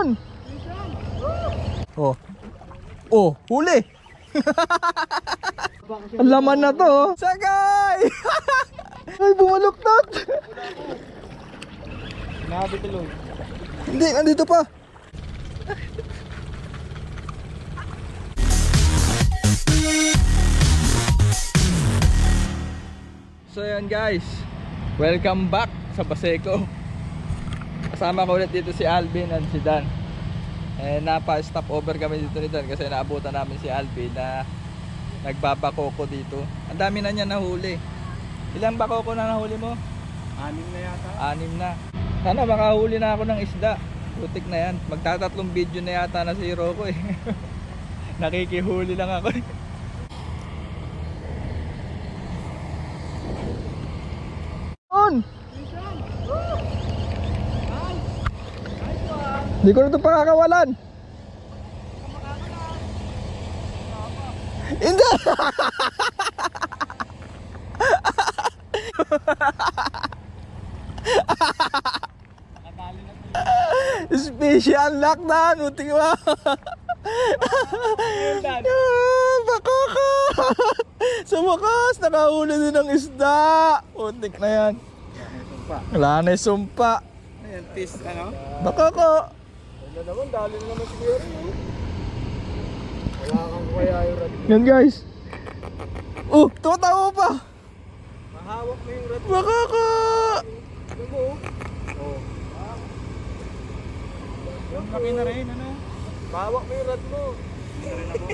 On! Oh. Oh, huli! Ang laman na to, oh. Sagay! Ay, bumaluktot! Nabi tuloy. Hindi, nandito pa. So yan guys, welcome back sa Baseco. Kasama ko ulit dito si Alvin and si Dan. Napa-stop over kami dito ni Dan kasi naabutan namin si Alvin na nagbabakoko dito. Ang dami na niya nahuli. Ilang bakoko na nahuli mo? 6 na yata. 6 na. Sana makahuli na ako ng isda. Putik na yan. Magtatatlong video na yata na si Rocco eh. Nakikihuli lang ako eh. On! Hindi ko na ito pakakawalan. Hindi! Special lockdown, uting mo. Bakaka. Sa wakas, nakahuli din ng isda. Utik na yan. Wala na yung sumpa. Ayan, tis, ano? Bakaka. Wala naman, dali na naman siguro yun. Wala kang kaya yung rad. Yan guys. Oh, tumatawa pa. Mahawak mo yung rad. Bakaka. Ano mo? Oo. Yung laki na rin, ano? Mahawak mo yung rad mo. Hindi na rin ako.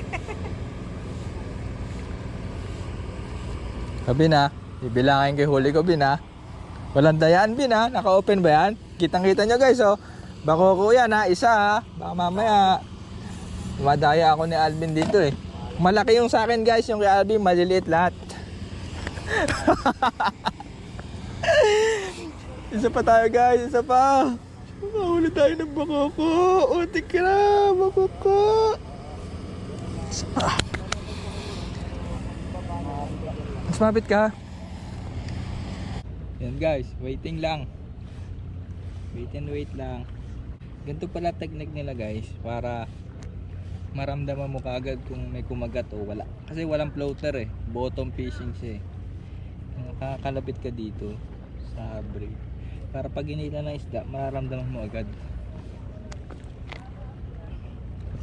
Sabi na, ibilangin kay huli ko Bin ha. Walang dayaan Bin ha, naka-open ba yan? Kitang kita nyo guys oh. Bakoko yan ha, isa ha. Baka mamaya madaya ako ni Alvin dito eh. Malaki yung sa akin guys, yung kay Alvin maliliit lahat. Isa pa tayo guys, isa pa. Makahuli tayo ng bakoko. Utik ka na, bakoko. Isa pa. Mas mapit ka. Yan guys, waiting lang. Wait and wait lang. Ganito pala technique nila guys, para maramdaman mo kaagad kung may kumagat o wala. Kasi walang floater eh, bottom fishing siya eh. Nakakalapit ka dito sa break. Para pag inila ng isda, mararamdaman mo agad.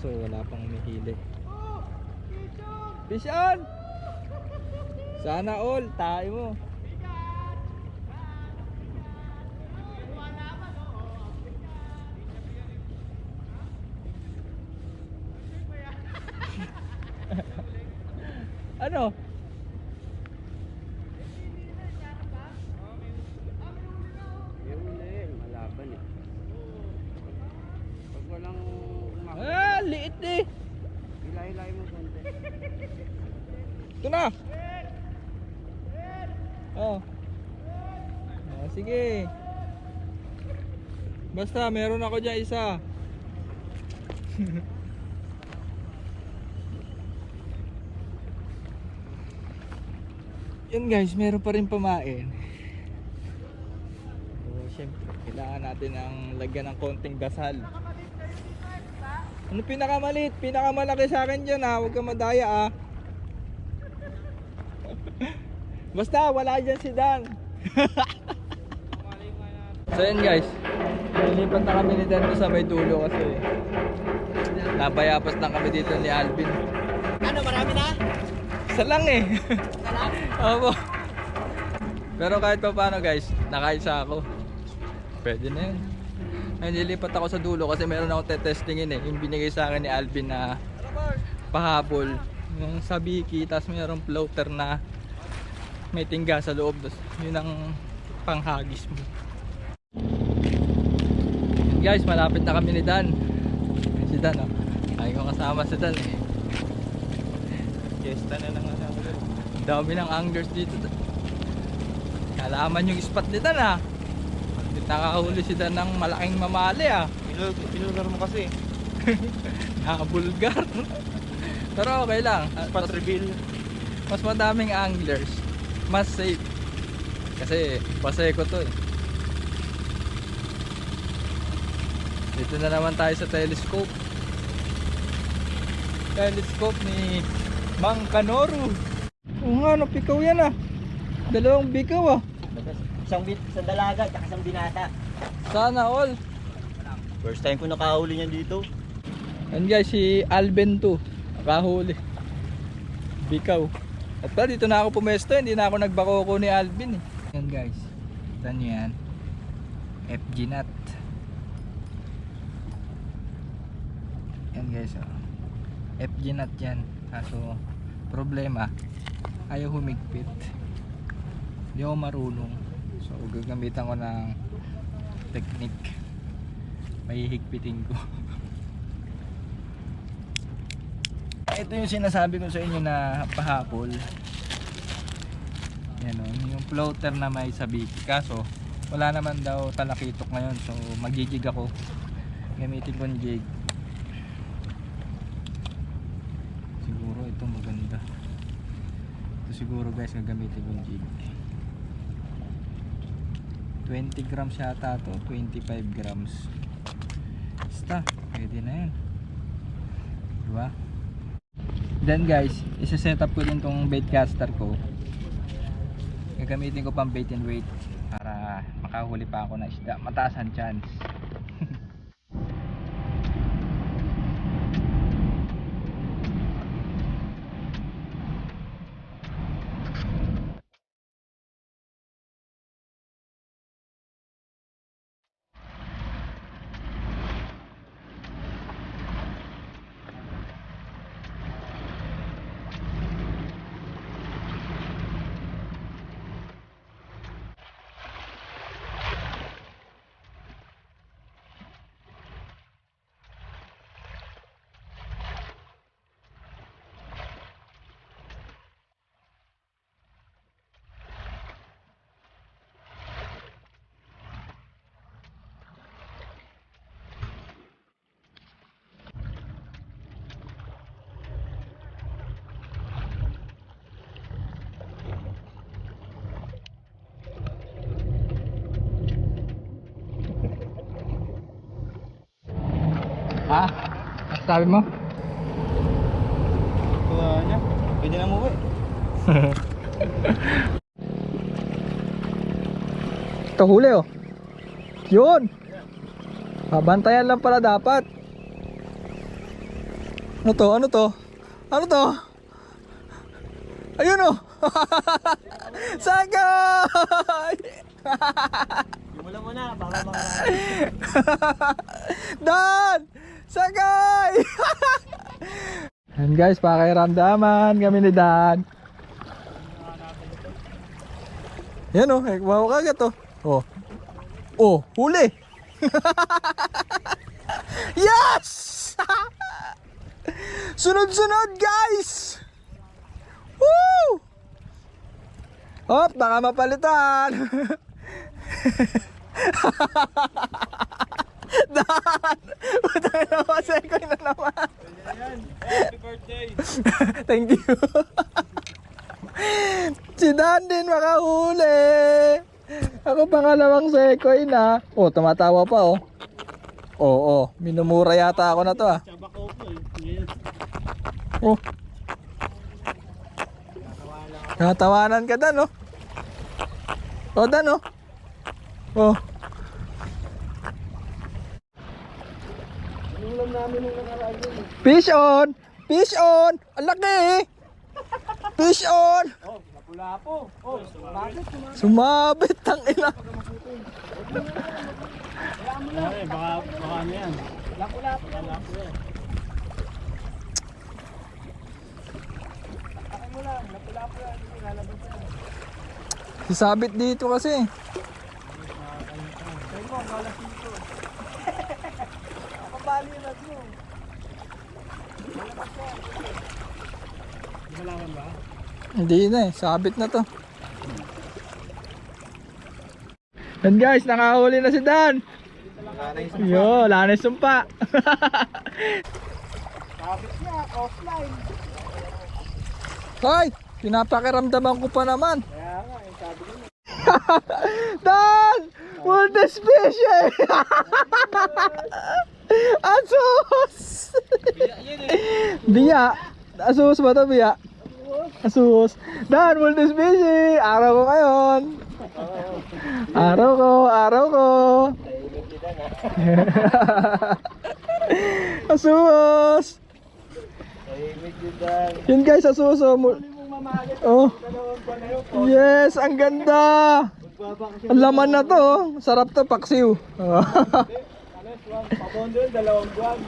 So wala pang umihili. Fish on! Sana all, tayo mo. Ano? Malaban eh. Pag walang Ah, liit eh. hilay-hilay mo konti. Ito na. Oh. Oh, sige. Basta meron ako dyan isa. Yan guys, meron pa rin pamain. So, syempre, kailangan natin ang lagyan ng konting dasal. Ano pinakamalit? Pinakamalaki sa akin dyan ha. Huwag ka madaya ah. Basta wala dyan si Dan. So yan guys, nilipat na kami ni Dan sa may dulo kasi nabayapas lang kami dito ni Alvin. Ano, marami na? Isa lang eh. Isa lang? Opo. Pero kahit pa paano guys, nakaisa ako. Pwede na yun. Ay, nilipat ako sa dulo kasi meron akong tetestingin eh. Yung binigay sa akin ni Alvin na pahabol. Yung sabiki, tapos mayroong floater na may tingga sa loob. Yun ang panghagis mo. Guys, malapit na kami ni Dan. Si Dan oh. Ay ko kasama si Dan eh. Fiesta na lang ano. Ang dami ng anglers dito. Kalaman yung spot ni Dan ah. Nakahuli si Dan ng malaking mamali ah. Pinular mo kasi. Nakabulgar. Pero okay lang. Spot reveal. Mas madaming anglers, mas safe. Kasi Baseco to eh. Dito na naman tayo sa telescope. Telescope ni Mang Kanoru. Oo nga, no, pikaw yan ah. Dalawang bikaw ah. Isang dalaga at isang binata. Sana all. First time ko nakahuli niyan dito. Yan guys, si Alben to. Nakahuli. Bikaw. At pala dito na ako pumesto, hindi na ako nagbakoko ni Alvin eh. Yan guys, kita nyo yan. FG nut. Yan guys, oh. FG nut yan. Kaso problema, ayaw humigpit. Hindi ako marunong. So gagamitan ko ng technique. Mahihigpitin ko. Ito yung sinasabi ko sa inyo na pahapol. Yan o, yung floater na may sabiki. Kaso wala naman daw talakitok ngayon. So magjijig ako. Gamitin ko yung jig. Siguro ito maganda. Ito siguro guys, gagamitin ko yung jig. 20 grams yata to, 25 grams. Basta, pwede na yan. Diba? Then guys, isa-set up ko din tong bait caster ko. Gagamitin ko pang bait and weight para makahuli pa ako na isda. Mataas ang chance. Ha? Sabi mo? Wala niya. Pwede na umuwi. Ito huli oh. Yun. Bantayan lang pala dapat. Ano to? Ano to? Ano to? Ayun oh. Sagay! Simulan mo na, baka mga... Dan! Sagay! And guys, pakiramdaman kami ni Dan. Yan oh, wow kagat oh. Oh. Oh, huli. Yes! Sunod-sunod guys! Woo! Hop, baka mapalitan. Dan! Utang na naman, sekoy na naman. Happy birthday! Thank you. Si Dan din makahuli. Ako pangalawang sekoy na. Oh, tumatawa pa oh. Oo, minumura yata ako na to ah. Sabak ko po eh. Oh. Natawanan ka Dan oh. Oh Dan oh. Oh. Inulam namin nung nakaraan yun. Fish on! Fish on! Ang laki! Fish on! Oh, napula po. Oh, bakit? Sumabit ang ina. Ay, baka ano yan. Lapu-lapu. Lapu yan. Akin mo lang, lapu-lapu yan. Hindi lalabas yan. Sasabit dito kasi. Sabi mo, malas dito. Kapabali yung rad mo. Lalabas yan. Di malaman ba? Hindi na eh, sabit na to. And guys, nakahuli na si Dan. Yo, wala na yung sumpa. Sabit niya, offline. Hoy, pinapakiramdaman ko pa naman. Kaya nga, sabi niya. Dan! Multi-species! Asus! Biya! Asus ba ito, biya? Asus! Dan, multi-species! Araw ko ngayon! Araw ko! Asus! Yun guys, asus oh. Oh. Yes, ang ganda! Ang laman na to, oh. Sarap to, paksiw. Oh. Pabondo yun, 2 buwan.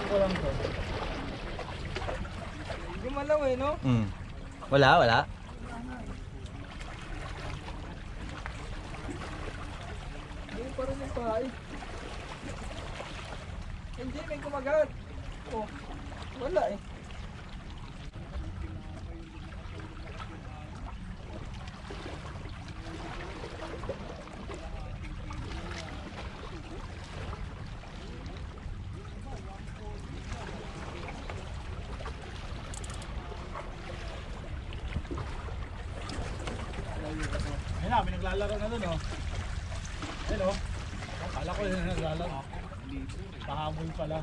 Kulang to. Gumalaw eh, no? Wala. Hindi pa rin yung pahay. Hindi, may kumagat. Oh, wala eh. Ayun na, may naglalaro na dun oh. Ayun oh. Akala ko yun naglalaro. Pahamon pala.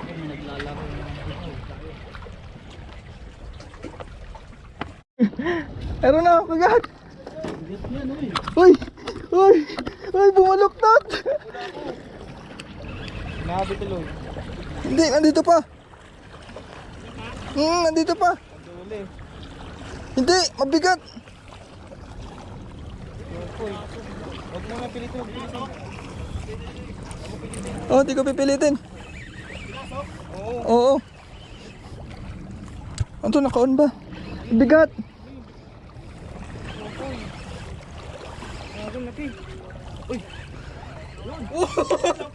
May naglalaro na Meron na, kagat! Uy! Bumaluktot! Nakabitulog. Hindi, nandito pa! Nandito pa! Duli. Hindi, mabigat! Huwag mo na pilitin. Oh, di ko pipilitin. Oo. Ano to, naka-on ba? Bigat!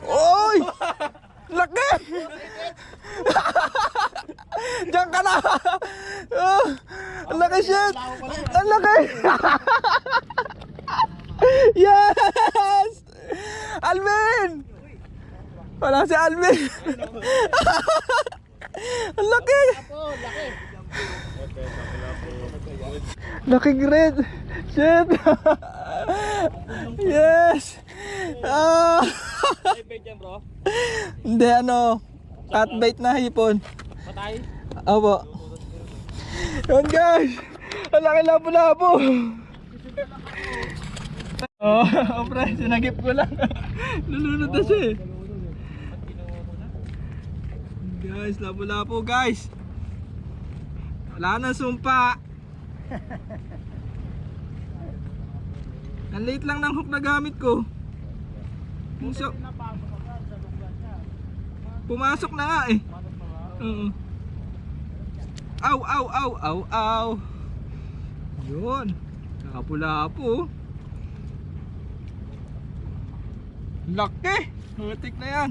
Oy! Laki! Diyan ka na! Oh, ang laki shit! Ang laki! Yes! Alvin! Wala si Alvin! Ang laki! Laki grade! Shit! Yes! Hindi, cat bait na hipon. Patay? Opo. Yun guys! Ang laki labo-labo! Oh, pre, sinagip ko lang. Lulunod na siya eh. Guys, labo-labo guys! Wala na sumpa! Ang late lang ng hook na gamit ko. Pumasok na nga eh. Oo. Aw. Yun. Nakapula-po. Laki. Hutik na yan.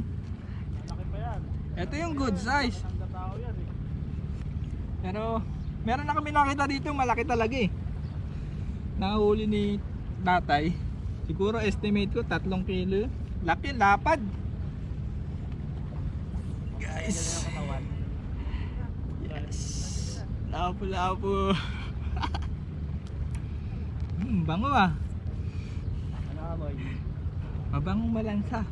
Laki pa yan. Ito yung good size. Tao yan eh. Pero meron na kami nakita dito malaki talaga eh. Nahuli ni tatay. Siguro estimate ko 3 kilo. Laki, lapad. Guys. Yes. Lapo-lapo. Bango ah. Ano amoy? Mabangong malansa.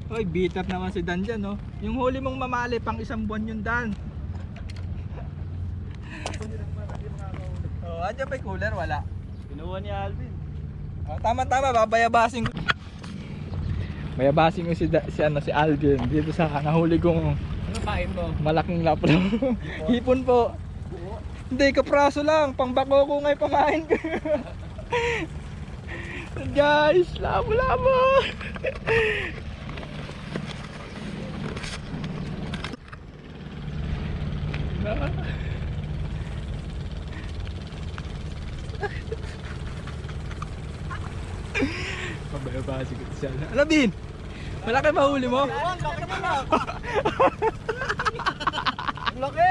Hoy, bitter naman si Dan dyan, no? Yung huli mong mamali, pang 1 buwan yung Dan. Oh, andyan pa yung cooler, wala. Pinuha ni Alvin. Oh, tama, babayabasin ko. Bayabasin ko si Alvin dito sa nahuli kong Ano kain mo? malaking lapo. Hipon po. Hindi, kapraso lang. Pangbako ko ngayon pamain ko. Guys, labo-labo. Pabayabasi ko siya. Ano Bin? Malaki mahuli mo? Laki mo na! Laki!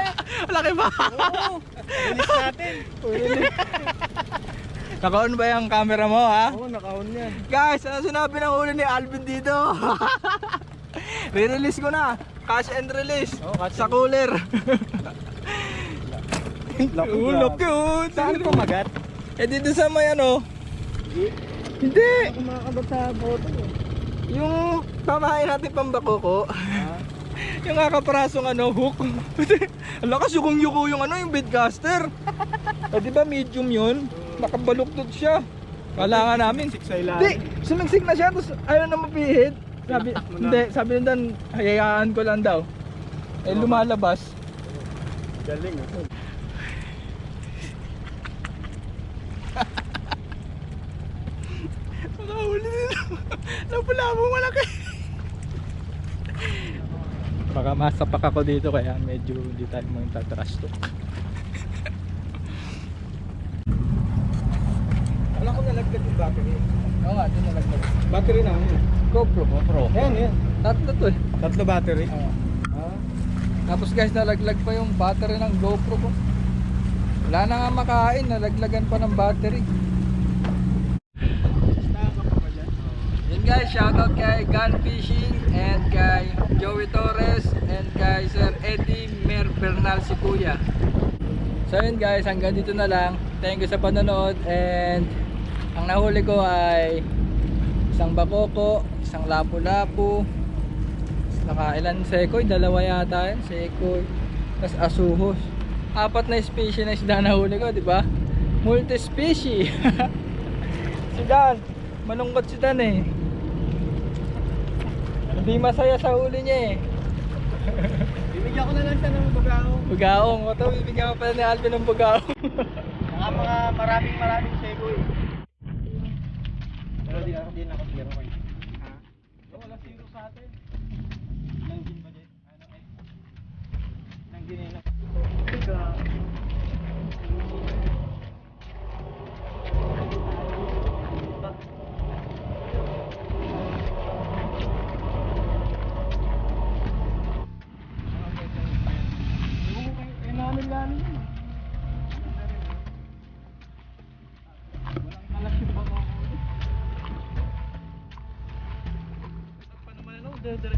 Malaki ba? Oo! Bilis natin! Naka-on ba yung camera mo ha? Oo, naka-on yan. Guys, ano sinabi ng huli ni Alvin dito? Re-release ko na. Cash and release. Oo, cash sa cooler. Laki oh. Saan pumagat? Eh dito sa may ano? Hindi. Ako makakagat sa boto. Yung pamahain natin pambakoko. Ha? Yung kakaprasong ano, hook. Ang lakas yukong-yuko yung ano, yung baitcaster. Eh di ba medium yun? Nakabaluktot siya. Kailangan namin. Siksay lang. Hindi, sumiksik na siya, tapos ayaw na mapihit. Sabi, Tinatak mo na. hindi, sabi nila, hayayaan ko lang daw. Eh lumalabas. Galing ah. Nakahuli nila. Napula mo malaki. Baka masapak ako dito kaya medyo hindi tayo magtatrash to. Wala ko nalagdag yung battery. Oo nga, din nalaglag. Battery namin. GoPro. Yan. Tatlo to eh. Tatlo battery. Oo. Ah. Tapos guys, nalaglag pa yung battery ng GoPro ko. Wala na nga makain, nalaglagan pa ng battery. Yun guys, shoutout kay Gun Fishing and kay Joey Torres and kay Sir Eddie Bernal si Kuya. So yun guys, hanggang dito na lang. Thank you sa panonood and ang nahuli ko ay isang bakoko, isang lapu-lapu, nakailan sekoy, dalawa yata yun, sekoy, tas asuhos. 4 na species na isda nahuli ko, di ba? Multi-species. Si Dan, malungkot si Dan eh. Hindi masaya sa huli niya eh. Bibigyan ko na lang siya ng bagaong. Bugaong, o to, bibigyan ko pala ni Alvin ng bugaong. Saka mga maraming segoy. Pero di ako zero kayo. Ha? Wala zero sa atin. Langgin ba din? Ano eh? Langgin eh. Pa naman ano, dire